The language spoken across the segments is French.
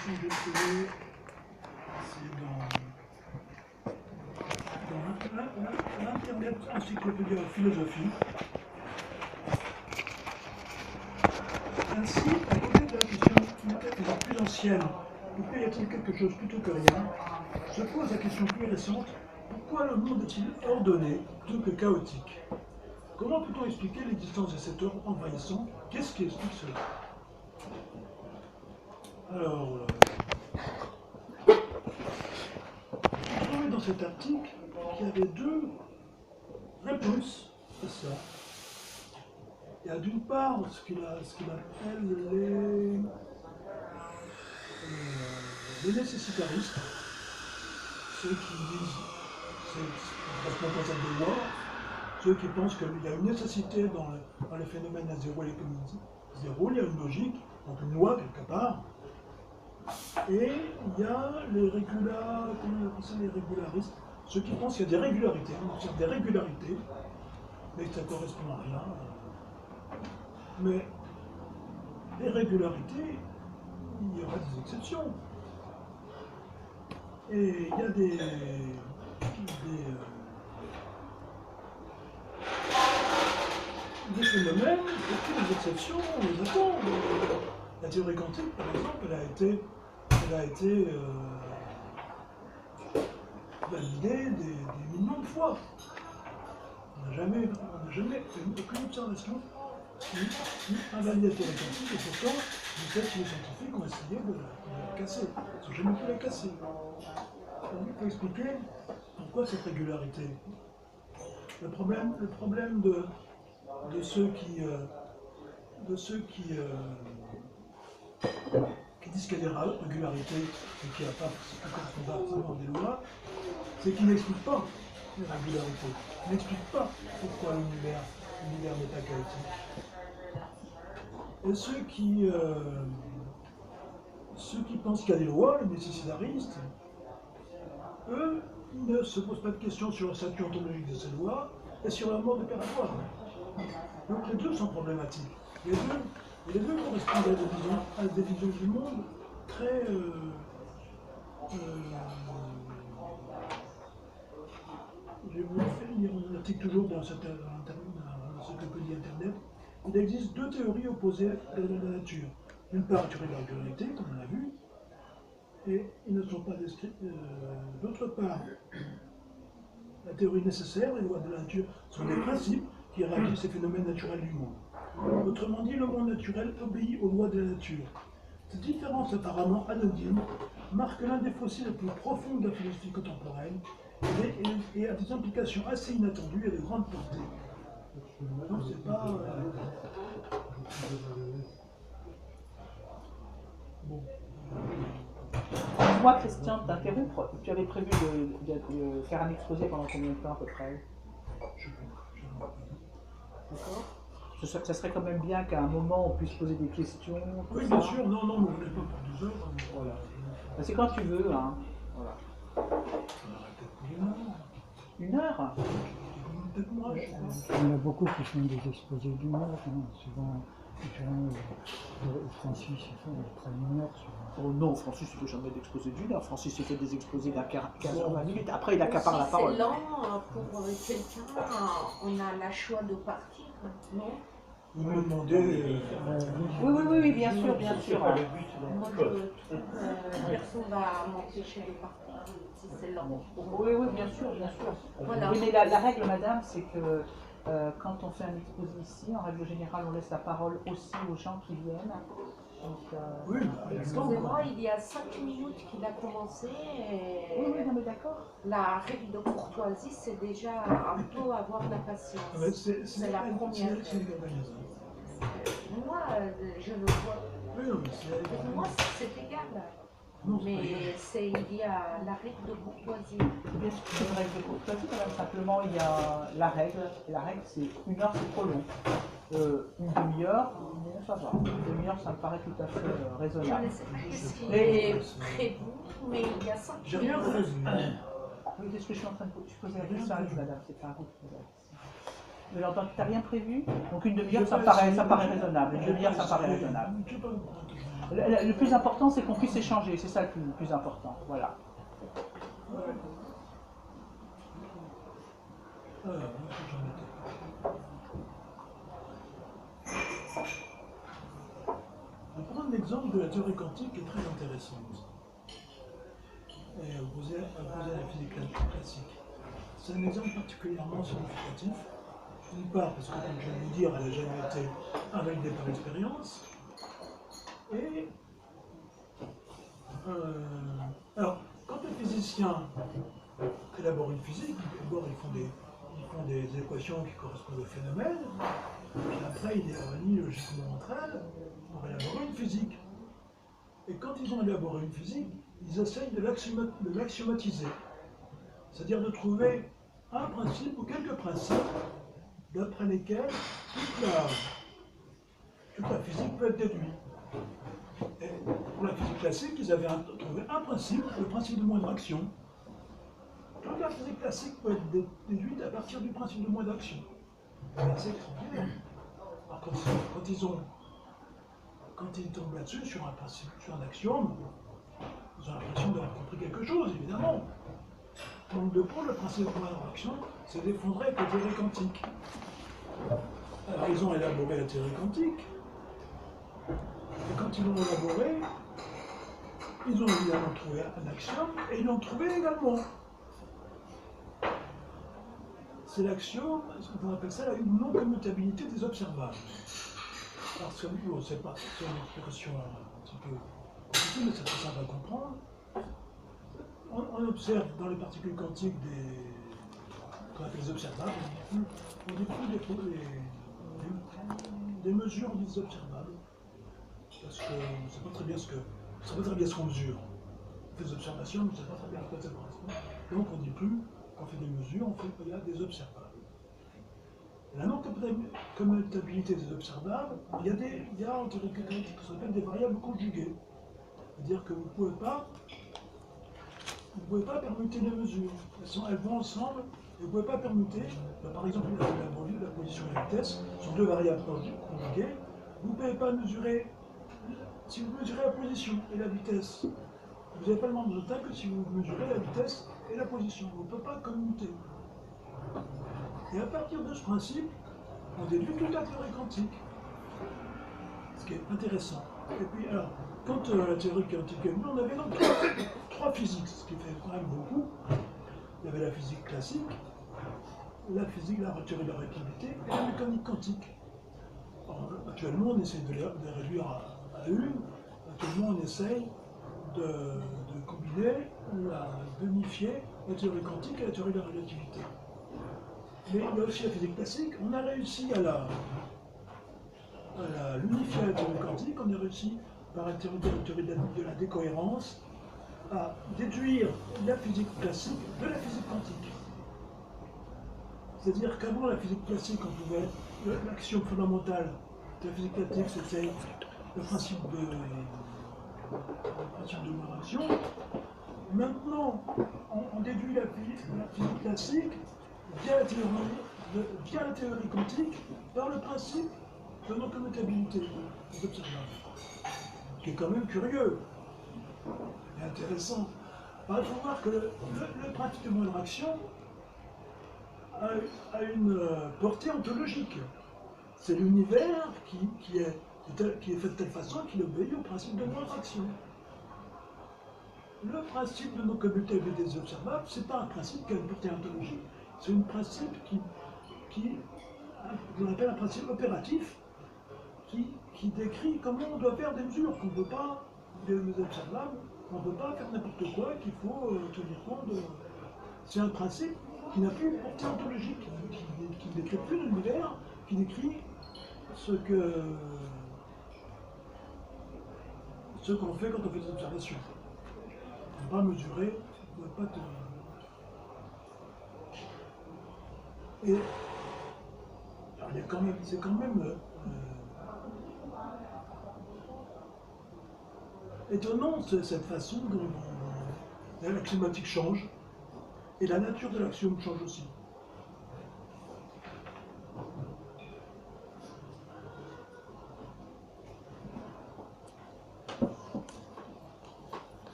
définition que j'ai trouvée, c'est dans l'Internet Encyclopédia de philosophie. Ainsi, à côté de la question la plus ancienne, pourquoi y a-t-il quelque chose plutôt que rien, se pose la question plus récente, pourquoi le monde est-il ordonné plutôt que chaotique? Comment peut-on expliquer l'existence de cet ordre envahissant? Qu'est-ce qui explique cela? Alors, j'ai trouvé dans cet article qu'il y avait deux réponses à ça. Il y a d'une part ce qu'il appelle les nécessitaristes, ceux qui disent, c'est responsable de loi, ceux qui pensent qu'il y a une nécessité dans le phénomène à zéro et l'économie zéro, il y a une logique, donc une loi quelque part. Et il y a les régularistes, ceux qui pensent qu'il y a des régularités, mais que ça ne correspond à rien. Mais les régularités, il y aura des exceptions. Et il y a des phénomènes, et puis les exceptions, on les attend. La théorie quantique, par exemple, elle a été validée des millions de fois. On n'a jamais fait aucune observation qui invalide la théorie quantique, et pourtant, les scientifiques ont essayé de la casser. Ils n'ont jamais pu la casser. Donc, il faut expliquer pourquoi cette régularité. Le problème de ceux qui disent qu'il y a des régularités et qu'il n'y a pas forcément des lois, c'est qu'ils n'expliquent pas les régularités. Ils n'expliquent pas pourquoi l'univers n'est pas chaotique. Et ceux qui pensent qu'il y a des lois, les nécessitaristes, eux ne se posent pas de questions sur la statut ontologique de ces lois et sur leur mode opératoire. Donc les deux sont problématiques. Les deux correspondent à des visions du monde très j'ai voulu lire un article toujours dans l'encyclopédie Internet. Il existe deux théories opposées à la nature. D'une part, la théorie de la régularité, comme on l'a vu, et ils ne sont pas descrits. D'autre part, la théorie nécessaire, les lois de la nature, sont des principes qui régissent les phénomènes naturels du monde. Autrement dit, le monde naturel obéit aux lois de la nature. Cette différence apparemment anodine marque l'un des fossiles les plus profonds de la philosophie contemporaine et a des implications assez inattendues et de grande portée. Donc c'est pas... Bon. Moi, Christian, t'interrompre. Tu avais prévu de faire un exposé pendant combien de temps à peu près? D'accord. Ça serait quand même bien qu'à un moment on puisse poser des questions. Oui, bien sûr, non, mais vous voulez pas pour 2 heures. Voilà. C'est quand tu veux, hein. Voilà. Une heure? Peut-être moi, je crois. Il y en a beaucoup qui font des exposés d'1 heure, hein. Souvent, Francis, il fait 1 heure sur... Oh non, Francis, il ne fait jamais d'exposé d'1 heure. Francis, il fait des exposés d'15 à 20 minutes. Après, il accapare la parole. C'est lent pour quelqu'un, on a le choix de partir, non? Vous me demandez... Oui, bien sûr. Moi, personne ne va m'empêcher de partir si c'est lent. Oui, bien sûr. Voilà. Oui, mais la règle, madame, c'est que quand on fait un exposé ici, en règle générale, on laisse la parole aussi aux gens qui viennent. Donc, Oui, excusez-moi, il y a 5 minutes qu'il a commencé. Et oui, non, mais d'accord. la règle de courtoisie, c'est déjà un peu avoir la patience. C'est la première. Moi, je le vois. Pour moi, c'est égal. Mais il y a la règle de courtoisie. Bien sûr, c'est une règle de courtoisie, madame. Simplement, il y a la règle. Et la règle, c'est 1 heure, c'est trop long. Une demi-heure, bon, ça va. Une demi-heure, ça me paraît tout à fait raisonnable. Je ne sais pas qu'est-ce qui est prévu, mais il y a 5 J'ai rien prévu. Oui, c'est ce que je suis en train de poser la question à lui, madame. C'est pas à vous de poser la question. J'ai entendu, t'as rien prévu? Donc une demi-heure, J'ai ça pas paraît essayé. raisonnable. Une demi-heure, ça paraît raisonnable. Je sais pas. Le plus important, c'est qu'on puisse échanger. C'est ça le plus important. Voilà. Ouais. Alors, où est-ce que j'en étais? Je vais prendre un exemple de la théorie quantique qui est très intéressante. Et opposé à la physique classique. C'est un exemple particulièrement significatif. D'une part, parce que, comme je viens de vous dire, elle n'a jamais été invalidée par l'expérience. Et alors, quand les physiciens élaborent une physique, d'abord ils font des équations qui correspondent aux phénomènes, puis après ils les relient logiquement entre elles pour élaborer une physique. Et quand ils ont élaboré une physique, ils essayent de l'axiomatiser, c'est-à-dire de trouver un principe ou quelques principes d'après lesquels toute la physique peut être déduite. Et pour la physique classique, ils avaient trouvé un principe, le principe de moindre action. Toute la physique classique peut être déduite à partir du principe de moindre action. C'est extraordinaire. Alors quand ils tombent là-dessus, sur un principe, sur un axiome, ils ont l'impression d'avoir compris quelque chose, évidemment. Donc de pour le principe de moindre action, c'est d'effondrer avec la théorie quantique. Alors ils ont élaboré la théorie quantique, et quand ils l'ont élaboré, ils ont évidemment trouvé un axiome, et ils l'ont trouvé également. C'est l'axiome, on appelle ça une non-commutabilité des observables. Alors c'est une expression un petit peu compliquée, mais c'est très simple à comprendre. On observe dans les particules quantiques qu'on appelle les observables, on découvre des mesures des observables. Parce que on ne sait pas très bien ce qu'on mesure. On fait des observations, mais on ne sait pas très bien à quoi ça correspond. Donc on ne dit plus qu'on fait des mesures, on fait qu'il y a des observables. La non-commutabilité des observables, il y a en théorie quantique ce qu'on appelle des variables conjuguées. C'est-à-dire que vous ne pouvez pas permuter les mesures. Elles vont ensemble, et vous ne pouvez pas permuter. Par exemple, la position et la vitesse sont deux variables conjuguées. Vous ne pouvez pas mesurer. Si vous mesurez la position et la vitesse, vous n'avez pas le même résultat que si vous mesurez la vitesse et la position. Vous ne pouvez pas commuter. Et à partir de ce principe, on déduit toute la théorie quantique. Ce qui est intéressant. Et puis, alors, quand la théorie quantique est venue, on avait donc trois physiques, ce qui fait quand même beaucoup. Il y avait la physique classique, la théorie de la relativité et la mécanique quantique. Alors, actuellement, on essaie de les réduire à une. Actuellement, on essaye de combiner, d'unifier la théorie quantique et la théorie de la relativité. Mais il y a aussi la physique classique. On a réussi à l'unifier à la théorie quantique, on a réussi par la théorie de la décohérence à déduire la physique classique de la physique quantique. C'est-à-dire qu'avant la physique classique, on pouvait, l'axiome fondamental de la physique classique, c'était le principe de non-action. Maintenant, on déduit la physique classique via la théorie quantique par le principe de non-commutabilité des observables. Ce qui est quand même curieux et intéressant. Il faut voir que le principe de moindre action a une portée ontologique. C'est l'univers qui est fait de telle façon qu'il obéit au principe de moindre action. Le principe de non-commutabilité des observables, ce n'est pas un principe qui a une portée ontologique, c'est un principe qu'on appelle un principe opératif, qui décrit comment on doit faire des mesures, qu'on ne peut pas, des observables, on ne peut pas faire n'importe quoi, qu'il faut tenir compte de. C'est un principe qui n'a plus une portée ontologique, qui ne décrit plus l'univers, qui décrit ce qu'on fait quand on fait des observations. On ne peut pas mesurer, on ne peut pas tenir. Et alors, c'est quand même étonnant cette façon dont l'axiomatique change, et la nature de l'axiome change aussi.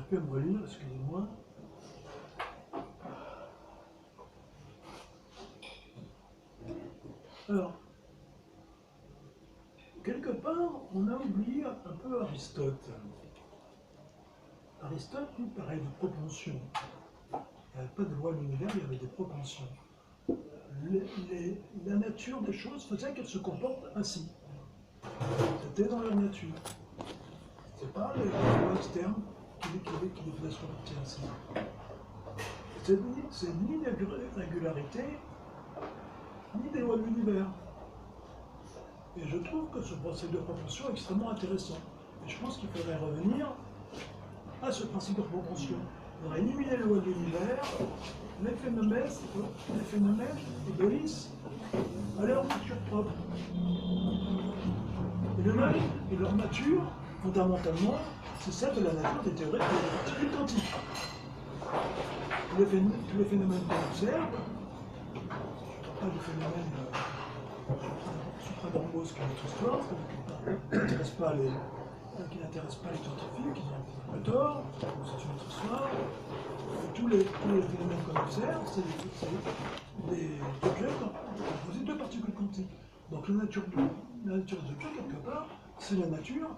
plus à me relire, excusez-moi. Alors, quelque part, on a oublié un peu Aristote. Aristote, lui, parlait de propension. Il n'y avait pas de loi de l'univers, il y avait des propensions. La nature des choses faisait qu'elles se comportent ainsi. C'était dans leur nature. C'est pas les lois externes qui les faisaient se comporter ainsi. C'est ni des régularités, ni des lois de l'univers. Et je trouve que ce procès de proportion est extrêmement intéressant. Et je pense qu'il faudrait revenir à ce principe de proportion. On a éliminé les lois de l'univers, les phénomènes obéissent à leur nature propre. Et leur nature, fondamentalement, c'est celle de la nature des théories des particules quantiques. Tous les phénomènes qu'on observe, je ne parle pas du phénomène supradormose qui est notre histoire, qui n'intéresse pas les scientifiques, qui ont un peu tort, c'est une autre histoire. Tous les phénomènes qu'on observe, c'est des objets composés de particules quantiques. Donc la nature des objets, quelque part, c'est la nature,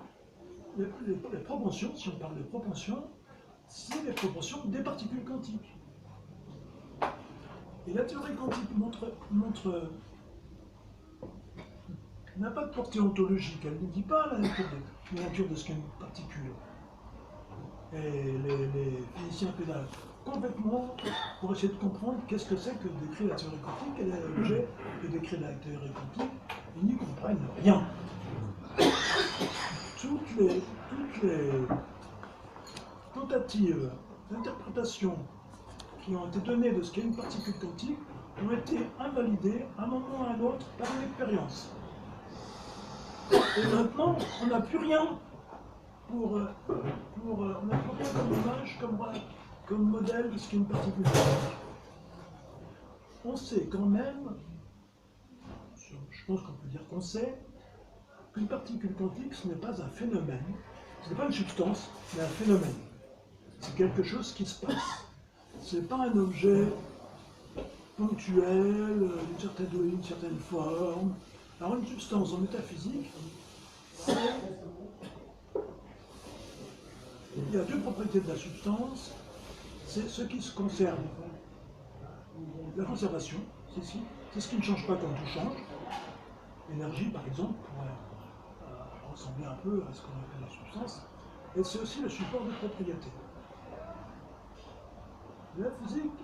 les proportions, si on parle de proportions, c'est les proportions des particules quantiques. Et la théorie quantique n'a pas de portée ontologique, elle ne dit pas la nature de ce qu'est une particule. Et les physiciens pédalent complètement pour essayer de comprendre qu'est-ce que c'est que décrit la théorie quantique, quel est l'objet que décrit la théorie quantique, ils n'y comprennent rien. Toutes les tentatives d'interprétation qui ont été données de ce qu'est une particule quantique ont été invalidées à un moment ou à un autre par l'expérience. Et maintenant, on n'a plus rien on n'a plus rien comme image, comme modèle de ce qu'est une particule quantique. On sait quand même, je pense qu'on peut dire qu'on sait, qu'une particule quantique, ce n'est pas un phénomène, ce n'est pas une substance, mais un phénomène. C'est quelque chose qui se passe. Ce n'est pas un objet ponctuel, d'une certaine forme. Alors une substance en métaphysique, il y a deux propriétés de la substance. C'est ce qui se concerne. La conservation, c'est ce qui ne change pas quand tout change. L'énergie, par exemple, pourrait ressembler un peu à ce qu'on appelle la substance. Et c'est aussi le support de propriété. La physique,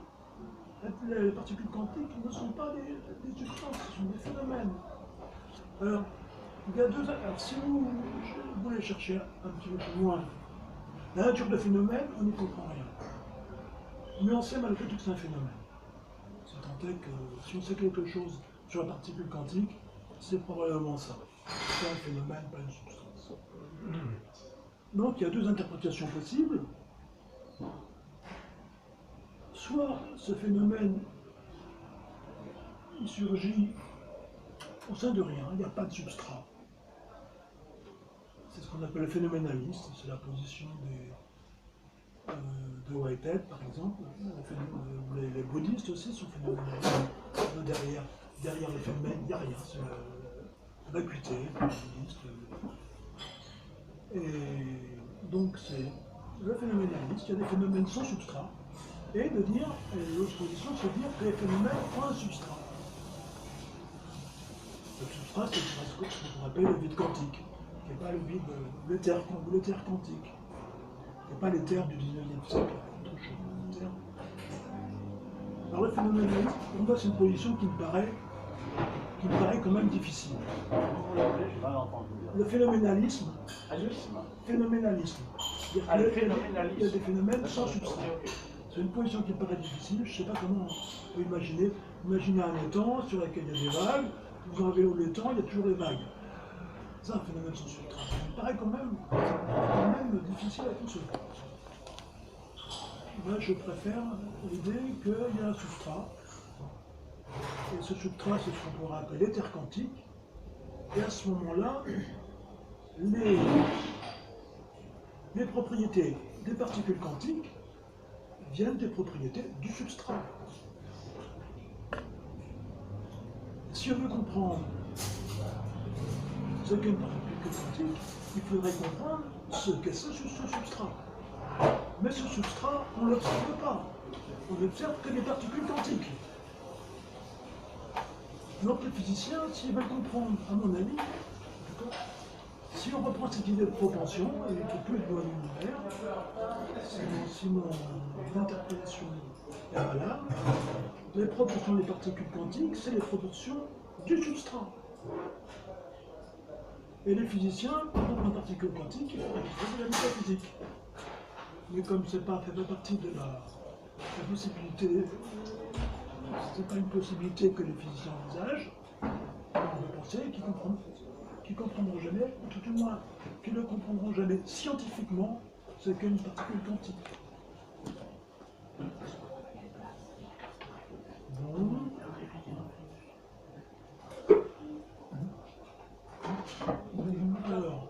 les particules quantiques ne sont pas des substances, ce sont des phénomènes. Alors, il y a deux. Alors, si vous voulez chercher un petit peu plus loin la nature de phénomène, on n'y comprend rien. Mais on sait malgré tout que c'est un phénomène. C'est tant est que si on sait quelque chose sur la particule quantique, c'est probablement ça. C'est un phénomène, pas une substance. Donc il y a deux interprétations possibles. Soit ce phénomène il surgit au sein de rien, il n'y a pas de substrat. C'est ce qu'on appelle le phénoménalisme, c'est la position de Whitehead par exemple. Les bouddhistes aussi sont phénoménalistes. Derrière les phénomènes, il n'y a rien, c'est la vacuité, les bouddhistes. Et donc c'est le phénoménaliste, il y a des phénomènes sans substrat. Et de dire, l'autre position, c'est de dire que les phénomènes ont un substrat. Le substrat, c'est ce qu'on appelle le vide quantique, qui n'est pas le vide, l'éther quantique, qui n'est pas l'éther du 19e siècle, autre chose. Alors le phénoménalisme, pour moi, c'est une position qui me paraît quand même difficile. Le phénoménalisme, phénoménalisme. Il y a des phénomènes sans substrat. C'est une position qui me paraît difficile, je ne sais pas comment on peut imaginer. Imaginez un étang sur lequel il y a des vagues, vous enlevez l'eau de l'étang, il y a toujours des vagues. C'est un phénomène sans substrat. Ça me paraît quand même difficile à concevoir. Moi, je préfère l'idée qu'il y a un substrat. Et ce substrat, c'est ce qu'on pourrait appeler l'éther quantique. Et à ce moment-là, les propriétés des particules quantiques viennent des propriétés du substrat. Si on veut comprendre ce qu'est une particule quantique, il faudrait comprendre ce qu'est ce substrat. Mais ce substrat, on ne l'observe pas. On n'observe que les particules quantiques. Donc les physiciens, s'ils veulent comprendre, à mon avis, si on reprend cette idée de propension, et qui peut être dans l'univers, si mon interprétation est valable, les proportions des particules quantiques, c'est les proportions du substrat. Et les physiciens, quand on prend particules quantiques, il faudrait qu'ils fassent de la métaphysique. Mais comme ça fait pas partie de la possibilité, c'est pas une possibilité que les physiciens envisagent, on peut penser qu'ils comprendront jamais, ou tout au moins qu'ils ne comprendront jamais scientifiquement ce qu'est une particule quantique. Bon. Alors,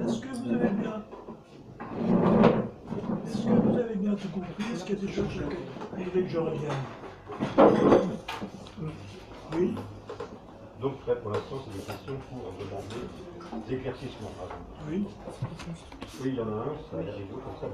est-ce que vous avez bien tout compris? Est-ce qu'il y a des choses sur lesquelles je revienne? Oui. Donc, pour l'instant, c'est des questions pour demander d'éclaircissement. Oui. Oui, il y en a un, ça arrive comme ça.